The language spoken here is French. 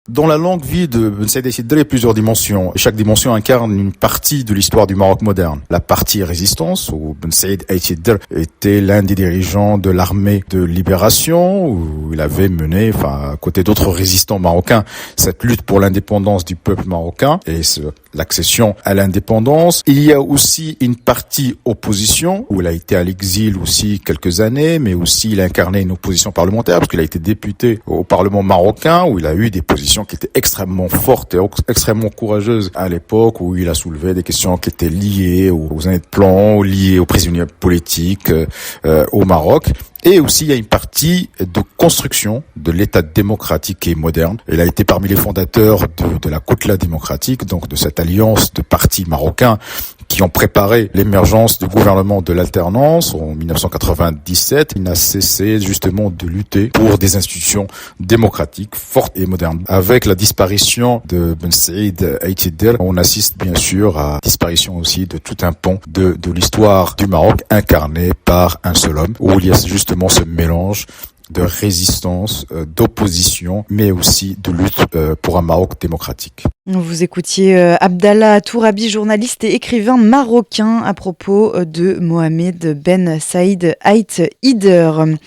Dans la longue vie de Ben Saïd Aït Idr, il y a plusieurs dimensions. Chaque dimension incarne une partie de l'histoire du Maroc moderne. La partie résistance, où Ben Saïd Aït Idr était l'un des dirigeants de l'armée de libération, où il avait mené, à côté d'autres résistants marocains, cette lutte pour l'indépendance du peuple marocain et l'accession à l'indépendance. Il y a aussi une partie opposition, où il a été à l'exil aussi quelques années, mais aussi il a incarné une opposition parlementaire, parce qu'il a été député au Parlement marocain, où il a eu des positions qui étaient extrêmement fortes et extrêmement courageuses à l'époque, où il a soulevé des questions qui étaient liées aux années de plomb, liées aux prisonniers politiques au Maroc. Et aussi, il y a une partie de construction de l'État démocratique et moderne. Il a été parmi les fondateurs de la Kotla démocratique, donc de cette alliance de partis marocains qui ont préparé l'émergence du gouvernement de l'alternance en 1997. Il n'a cessé justement de lutter pour des institutions démocratiques fortes et modernes. Avec la disparition de Ben Saïd Aït Idr, on assiste bien sûr à la disparition aussi de tout un pan de l'histoire du Maroc incarné par un seul homme, où il y a justement ce mélange de résistance, d'opposition, mais aussi de lutte pour un Maroc démocratique. Vous écoutiez Abdallah Tourabi, journaliste et écrivain marocain, à propos de Mohamed Ben Saïd Aït Idr.